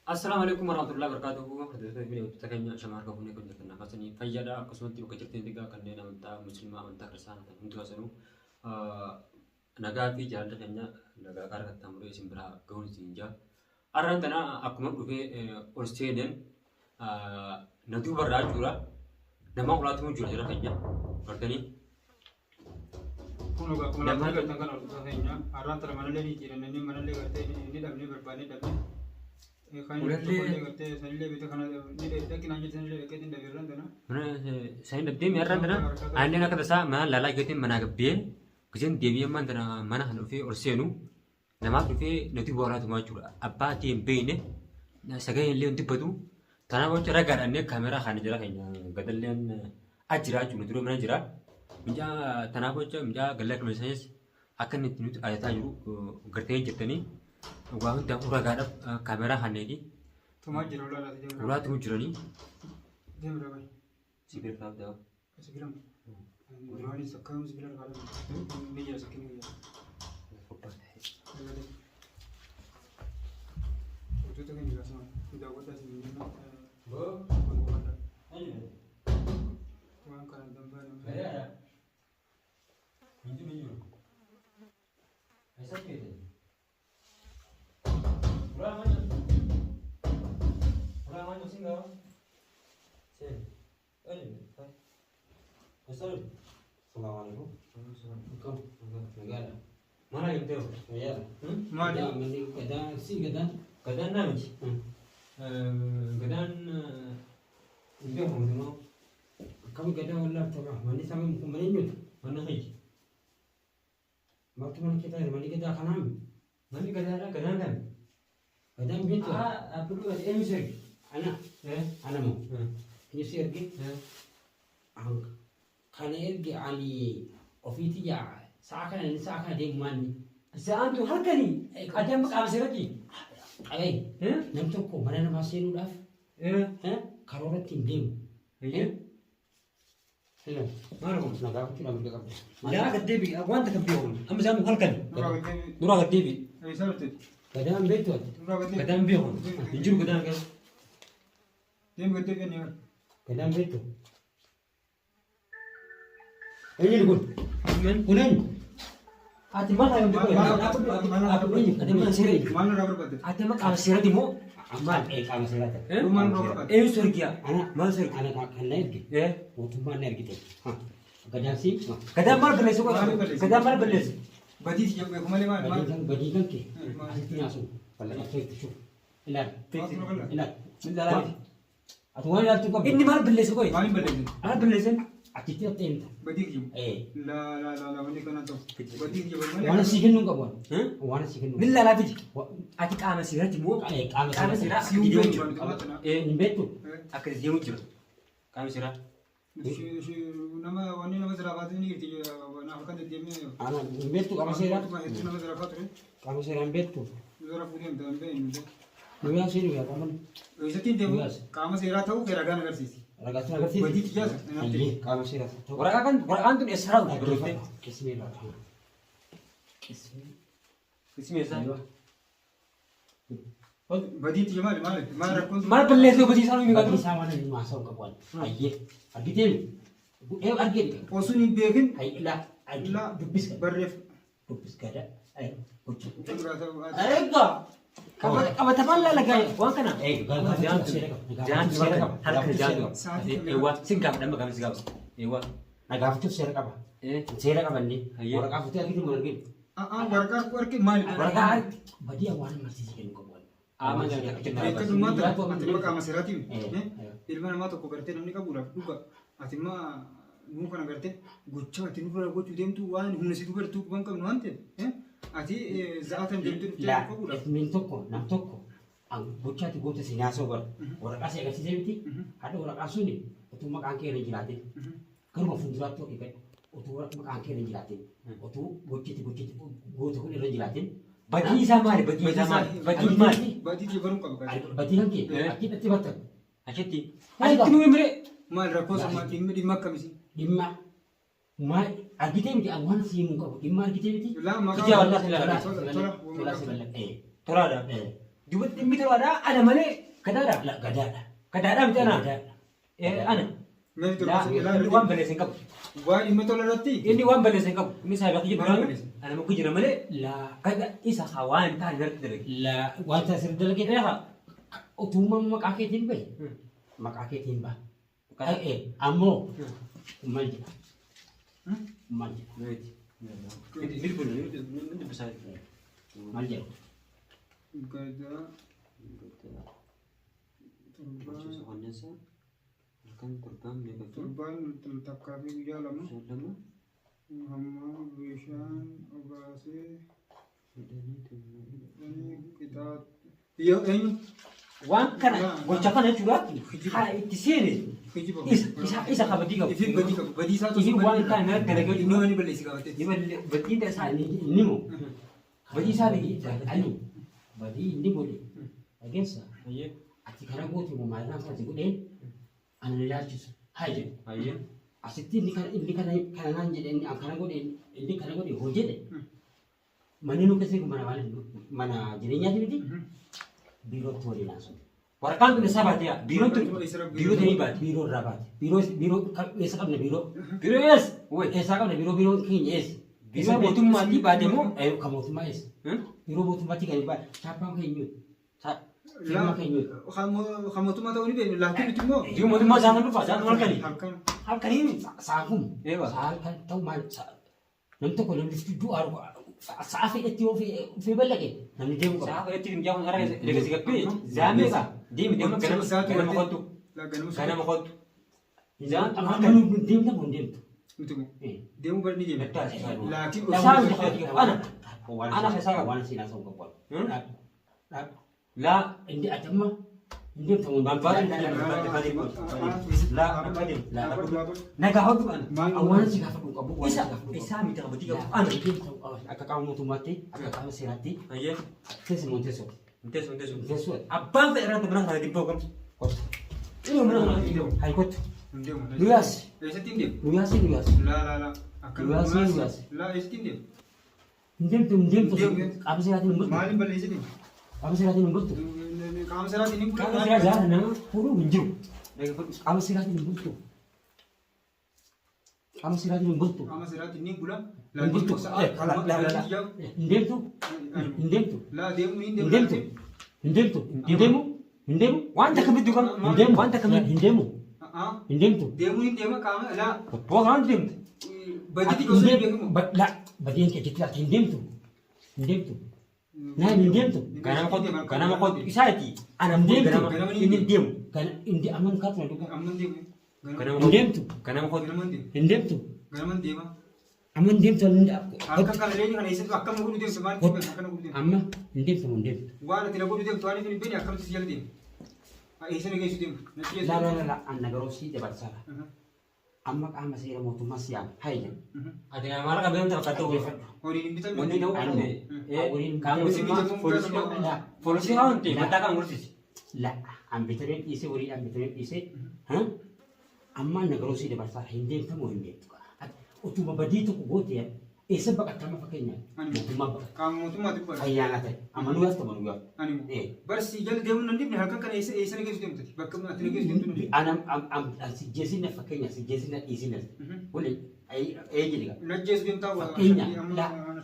Assalamualaikum warahmatullahi wabarakatuh. Hordoftoota biyyoota keenya shamarra kafuunee kan jirtan akkasanii fayyaadha akkasumatti bakka jirtan egaa kanneen amantaa musliimaa amantaa kiristaanaa ta'an hundi haasa'u nagaa fi jaalala keenya nagaa karaa kattaa muree isin biraa ga'uun isin jaa. Har'aan tana akkuma dhufee ol seeneen na duubarraa jechuudha. Nama ulaatuu jira jira keenya bartanii. Kun akkuma lafa galtan kan hordoftoota keenya har'aan tana manallee ni jiran inni manallee gartee inni dhabnee barbaadee dhabnee. Saya dapet merah dana, ane nak kata sa mana lala gitu mana kebian, kemudian dia mana dana mana hanu fi orsenu, nama tu fi nanti bola tu macam apa TMP ini, sekarang yang lihat tu betul, tanah bocor agar ane kamera kan jelah kayaknya, gadalian ajira cuma tu mana ajira, menja tanah bocor menja galak misalnya akan itu ayat ayu gerteng jetani. Wah, dah urang garap kamera hanegi. Cuma jero lah tadi. Urang tu jurani. Dia berapa? Sipir kau dah. Sekiram. Urang ni sekarang sekiram kalau ni ya sekiram ya. Apa? Itu tu kan juga sama. Tidak ada sini ni. Bo. Ayo. Orang kan tempat. Ada. Minju. Aisyah ke? Urang mana singgah? Sen. Hai. Asal. Assalamualaikum. Negara. Mana yang tu? Ya. Mana? Mending kadang sih kadang. Kedan nama sih. Kedan. Ini apa maksudnya? Kamu kadang Allah tahu. Mandi sama mana nyut. Mana sih? Waktu mana kita mandi kita kanam. Mandi kedan kan? Kadang begitu. Apa tu? Ini sih. Anak. Anak mu. Ini sih ergi. Ang. Karena ergi ali. Ofisi ya. Seakan dia mandi. Saya tu hal kali. Ada mak apa sih lagi? Ay. Nampak kok mana nama sih udah. Kalau orang tinggi. Iya. Hello. Mana kau? Naga kita ambil kamu. Ya kedebi. Aku anta kebiau. Am zaman hal kali. Dura kedebi. Aisyah betul. Kadang betul. Kedan biau. Injur kedan kan? Dia betul kan ya. Kadang betul. Ini dulu. Men. Kunin. Ati mana yang dulu? Apa ini? Ada mana sih? Mana rubber betul? Ada mak apa sih di mu? Amal kamu selatan. Rumah rubber betul. Surgia. Anak Mana surgia? anak anak gitu. Ya. Waktu mana gitu. Kadang sih. Kedan mana beles kau? Kedan mana beles? Badi siapa? Kemana mana? Bagi kan ke. Asik langsung. Kalau itu ilat. Ilat. Mendalam. Atau mana tu kau? Ini mana beles kau? Mana beles? Mana belesan? Aktif tem. Badi siapa? La. La. Ini kan tu. Badi siapa? Wana sikin nung kau? Wana sikin nung. Nila lagi. Ati kama sirah di mu? Kama sirah. Video itu. Betul. Akhir dia muncul. Kama sirah. Nama wani nama zarabat ini gitu ya. Nah kan dia ni. Anak betul kamu serat. Itu nama zarabat ni. Kamu serat betul. Zarab ni ada ni. Nuya sih ya kamu. Itu tidak. Kamu serat tahu kira-kira negara sisi. Ragat ragat sih. Badi dia. Iya, kamu serat. Orang tu esrah tu. Bismillah. Bismillah. Badi dia mana rakun. Mana beles tu besi selalu Bagi minggu. sama nih masuk ke kawan. Aye. Argi tem. Argi. Posuni begin. Aye lah. Aye La dubis kan. barref. Dubis kada. Aye. Kucu. Ega. Kamu tapan lah lagi. Wang kana. Jangan serak. Harus kerja. Ewa singkap dan bagai singkap. Ewa. Nagaf tu serak apa? Serak apa ni? Orang kafir tu lagi mungkin. Warga warga mana? Warga badi awan masih sih kan kawan. Aman jangan Itu rumah tu, nanti mereka masih ratim. Ilmu nama tu kau kerja nanti kau burak juga. Nanti mah nu kan kerja, gucci nanti nu burak gucci dia tu wan, hunu situ kerja tu bang kau nanti. Nanti zaatan dia tu Lah, kau burak. min toko, nam toko. Ang bocah tu gota sini aso ber. Orang kasih kasih sebiti. Ada orang asu ni. Itu mak angke ni jilatin. Kan mau fundurat tu ikat. Itu orang mak angke ni jilatin. Itu bocah tu gota ni jilatin. Bagi sama ada, bagi sama. Bagi mal. Badi dia baru kau kerja. Bati kan ke? Aki nanti batal. Asyati. Asyati nu mere. Mal rakun sama tim di mak kami sih. Dimma. Ma argite miti awan si muka. Dimma argite miti. Lah mak. Kerja Allah sila. Tola sebelah. Tora ada. Duba dhimmi ta'uu ada malee gadaadha. La gadaadha. Gadaadha miti ana. Ana. Mesti Inni waan balleessa hin qabu. Waan dhimma tola irratti. Inni waan balleessa hin qabu. Inni saayibaa kiyya Waan biraan balleessa? ana muka jira malee La gada isa hawaan ta'an irratti dalage. la wanta sir dalagee dha. Utuma maqaa keetiin bahe. Maqaa keetiin bahe. Ammoo maal jedha? Maal jedha? Ini pun ini besar. Maal jedha? Gadaa. Soalnya sah, kan terbang dia betul. Turbaan takkaa fi guyyaa lama. Selama Hamma bishaan obaasee. Kitaaba. Yoo eenyu? Waan kana gocha kana jechuudha. Haa itti seene Kijiba. isa kabadii qabu. Ifin badii qabu. Badii isaa Ifin waan kana dalagee Inni waan balleessi qabatee. badii ta'e isaa Inni moo? Badii isaa ani badii inni godhe. Dhageessa. Ayyee. Ati kana goote moo maal nama ati godheen ana ilaalchisu. Haa jedhu. Ayyee. Asitti inni kana naan jedhe inni kana godhe inni kana godhe hoo jedhe. Manni nu keessee kun mana jireenyaati miti. Biirootti waliin haasofne. Waraqaan kun isaa baatee biiroon tun biiroo ta'ee baate. Biiroo irraa baate. Biiroo eessa qabna biiroo? Biiroo ees? Eessaa qabna biiroo keenya eessa? Biiroo mootummaatti baate moo? Kan mootummaa eessa? Biiroo mootummaatti kan baate. Chaappaan keenya firma keenya. Mootummaa ta'uu ni beeknu. Laakiin nuti immoo. Biiroo mootummaa isaan dhufa isaan halkanii. Halkaniin saafum. Eewa. Kan ta'u maal namni tokko namni du'aa sa'a fedhetti yoo fi ballaqe namni deemu qaba. Saa fedhetti hin jaa'u ara eegasi gabbee zaamee isaa deemi deemu ganama qottu. Ganama qottu. Amma nu deemta moo deemtu? Nuti immoo. Deemuu bari ni deemna. Laakiin Isaan ana keessaa waan siinaa ta'uu qabu. laa Indi atamma hin deemta moo Bampaan nagaa hodhu ana. Awwaan si gaafa qabu. Isaa miti kabadii qabu ana. Akka qaama mootummaatti akka qaama seeraatti Ayyee. teessi moo teessoo? Inteessu inteessu. Teessoo Abbaan fedhe irratti mana kana dibboo qabu. kottu. Inni mana kana dibboo. Hai kottu. hin deemu. Luyaas. Eessatti hin deemu? Luyaas. Laa. Luyaas. Laa eessatti hin deemu? Hin deemtu. Qaama seeraatiin hin bultu. Maaliin balleessiti? Qaama seeraatiin hin bultu. Qaama seeraatiin hin Qaama seeraa jaala nama fuudhuu hin jiru. Qaama seeraatiin hin bultu. Qaama seeraatiin hin bultu. Qaama seeraatiin ni bula. Hin bultu. Hin deemtu. Hin deemtu. Laa deemuu hin Hin deemu. deemtu. Hin deemtu. Hin deemu. Hin deemu. Wanta kamitti qabu. Hin deemu. Wanta kamitti. Hin deemu. Hin deemtu. Deemuu hin deema qaama laa. Bobboo kanaan deemte. Badii Hin osoo hin deemtu. beekamu. Laa. Badeen kee jechuudha. Hin deemtu. Hin deemtu. Naan hin deemtu. Ganama qottu isaati. Ana Hin deemtu. ganama inni deemu. Kan inni amma kaatu na dhugaa. Amma hin deemu. Hin deemtu. Ganama qottu. Ganama hin deemu. Hin deemtu. Ganama hin deema. Amma hin deemtu. Akka kana reeni kana eessatti akkama godhu deemtu maal deemtu akkana godhu deemtu. Amma hin deemtu. Hin deemtu. Waan ati na godhu deemtu waan hin beekne akkamitti si jala deemu. Eessana geessu deemu. Natti geessu. La. Anna garuu sii dabarsaadha. Amma qaama seera mootummaa si yaama. Hayya. Ati maal qabeen tapha ta'uu geeffadhu. Horiin hin bitan. Wanni ta'uu Anu. qabne. Kan mootummaa poolisii haa wanti mataa kan mursiisi. La. An bitareen dhiisee horii an bitareen dhiisee. Amma anna garuu sii dabarsaadha. Hin deemtamoo hin deemtu. Utuma badii tokko goote eessa baqattama fakkeenyaaf. Mootummaa baqata. Qaama mootummaatti baqata. Ayyaana ta'e. Amma nu yaasta manu yaa. Ani barsi jala deemuun nan dibne halkan kana eessana geessu deemtu. Bakka ati na geessu deemtu nuti. Ana si jeesina fakkeenyaaf si jeesina dhiisina. Wali eejiga. Najjeessu deemtaa waa.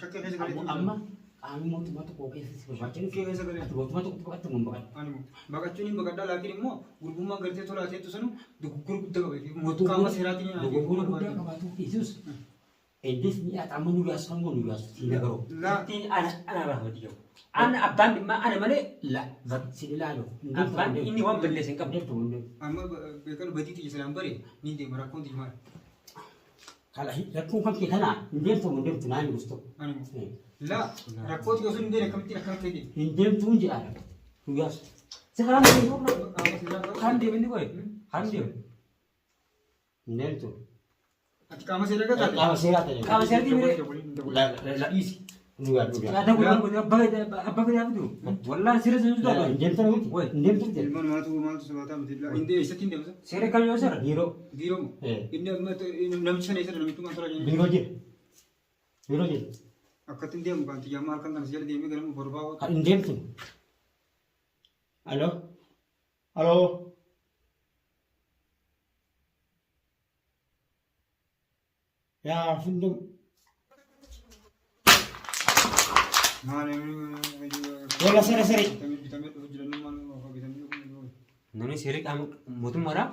Shakkii keessa galee. Amma qaamni mootummaa tokko keessa si barbaachisu. Shakkii keessa galee. Mootummaa tokko baqatta mun baqata. Ani baqachuun hin baqadhaa laakiin immoo gurbummaan gartee tola ateetu sanu dogoggora guddaa qaba. Mootummaa Qaama seeraatiin dogoggora guddaa qabaatu dhiisus. Eddes ni atama nu yaas kan nu yaas si nagaro. Tiin ana rahmati jiru. Ana abbaan dhimma ana malee La si ilaalo. abbaan inni waan balleessa hin qabne. amma beekanu badii tiyya sanaan bare ni deema rakkoon tiyya maal. Kala rakkoon kan kee kana hin deemtu mun deemtu naan gusto. Ani laa rakkoo tiyya osoo hin deene akkamitti akkam ta'e. Hin deemtu hin jedha. Nu yaas. Sekarang ini kan dia ini boy. Kan dia. Hin deemtu. Ati qaama seeraa gataa. Qaama seeraa ta'e. Qaama seeraa ta'e. La isi. Nu yaas. Ada gua apa dia itu? Wallah serius itu apa? Hin deemtu miti. Hin deemtu jedha. Ilmaan maaltu sabata miti. Inde eessatti hin deemsa. Seera kan yoo seera. Biiroo. Biiroo moo? Inni namichi sana eessa namichi kan tola jenna. Biiroo jedha. Biiroo jedha. Akkatti hin deemu kan tiyyaa maal kan kana si jala deemee ganama borbaa Hin deemtu. Halo? Halo? Ya, fundum. Mana Wala sari-sari. vitamin hujran man vitamin Noni sirik am mutum mara.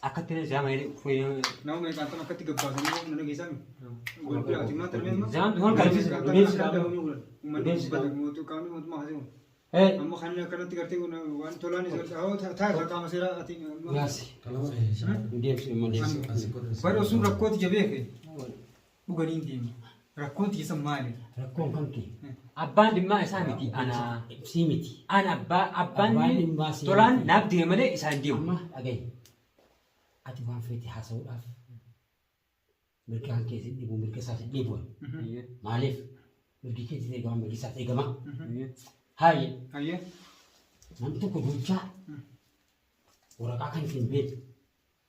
Akatin zaman ini fuy. Now may kanta makati gabba sa mo nagisa mi. Gol pala ati mata men. Zaman tuhon kalbis. Mo to kami mo mahasi mo. Eh, Amma khanna kanati karte ko na wan tolani sa tha kama sira ati. nasi. Dia sih mau dia. Baru sun rakkoti jabe ke. Bugani ndi. Rakkoti sa mali. Rakon kanki. Abban dimma isa miti ana Simiti. ana abban Abban dimma simiti. tolan nabdi male isa diu. Amma agay. Ati wan fiti hasawdaf. Mereka hanke sih ibu mereka sakit ibu. Malif. Mereka kita tidak gaman mereka sakit gaman. Hai, Ayya. nanti ko bunca. Ora kakan fin bed.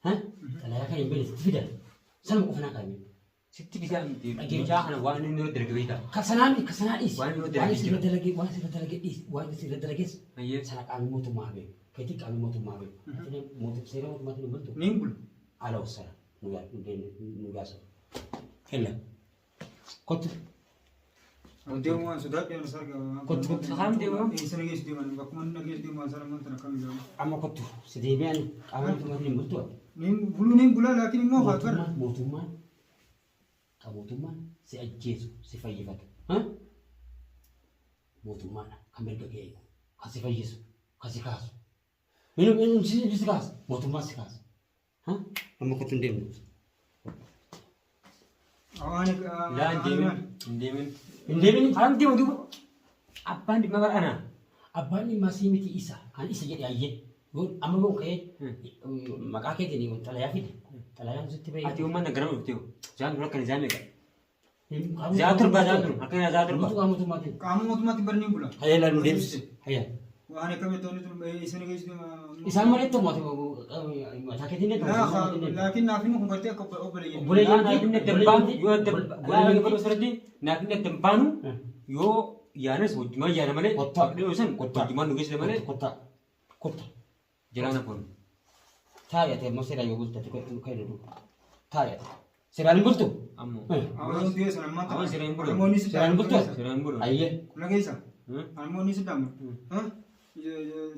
Hah? Tala kakan bed tidak. Salam ko fana kami. Sitti bisa diucap ana wa ni nur dergewita. Kasanani is. Wani lo Wani lagi. sila lagi is. Wani sila lagi. Iya. Sana kami mau tumabe. Kiti kami mau tumabe. Ini mau sira mau mati bentuk. Nimbul. Ala usara. Nuga sa. Hela. Kotu. Dew mo sudah dia nasar ka. Saham dew mo? Isa nagis di man. Bakman nagis di man sara man tan kami jam. Ama kotu. Sedemian kami tumabe bentuk. Nim bula lakin mo fatwar. Mutuman. Kamu tuman si ajesu si fayyifat. Hah? Mutuman kambil gagay. Kasi fayyisu. Kasi kaso. Minum si kas. Mutuman si kas. Hah? Ama ko tundim. Awani La dimin. Hindi min Alam diu tu abban dimma bar ana. abani masih miti isa. An isa jadi ayat. Gun ama mo kay makake dini talaya fit. Talaya sutti bay. Ati umman nagaram ubtiu. Jangan dulu kan jangan ka. Kamu Zatur ba zatur. Akan zatur ba. kamu tuh mati. kamu mo tumati bar nimbula. Hayal lalu dem. Hayal. Wani kami to ni isa nagis di ma. Isama itu mati sakit ini tuh. Lakin nafin mo kung ko obale. Boleh Na jadi nakin tempan yo la ga baru serdi nakin tempanu yo yanes wujma yana male Kotak. dia usan Kotak. wujma nugis de male Kota. Kota. jalan pun. Taya te mo sira yogul tati ko kay do. Taya. Sira ni bulto. Ammo. Awan dia sana mata. Awan sira nimbul. Mo ni sa. Sira ni bulto. Siran buru. Ayye. Lagi sa. Hmm? Almo ni sa dam. Ha?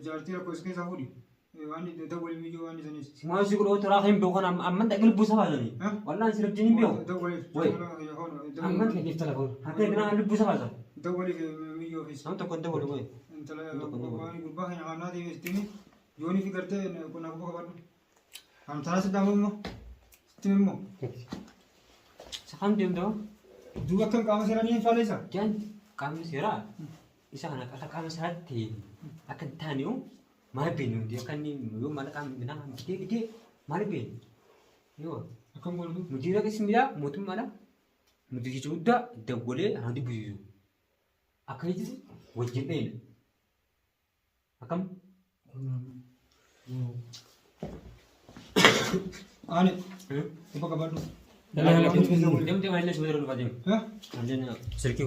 Jarti ko iske sa hudi. Wani da wali mi wani sa ni. Semua sih kalau terakhir bukan amman tak gelbu sama ni. Hah? Wallah sirap jini bio. Da wali. Woi. Amman ke dif telepon. Hakai kena gelbu sama sa. Da wali mi yo his. Sam tak kontak boleh boy. Antara wani gurba hanya ana di istini. Yoni fi karte ko na ko kabadu. Antara sa dam mo. Istini mo. Sakam dia tu. Dua kan kamu sira ni fale sa. Jangan kamu sirah. Isa anak kata kamu sehati akan taniu. Mana pinu dia kan ni yo mana kamu benang gede mana pin. Yo. Akan boleh tu. Mujira ke sembilan mutum mana? Mujira sudah dah boleh nanti buju. Akan itu wajib ni. Akan Ani. Apa kabar tu? Dalam dia mesti mana sebenarnya lupa dia. Hah? Anjanya sedikit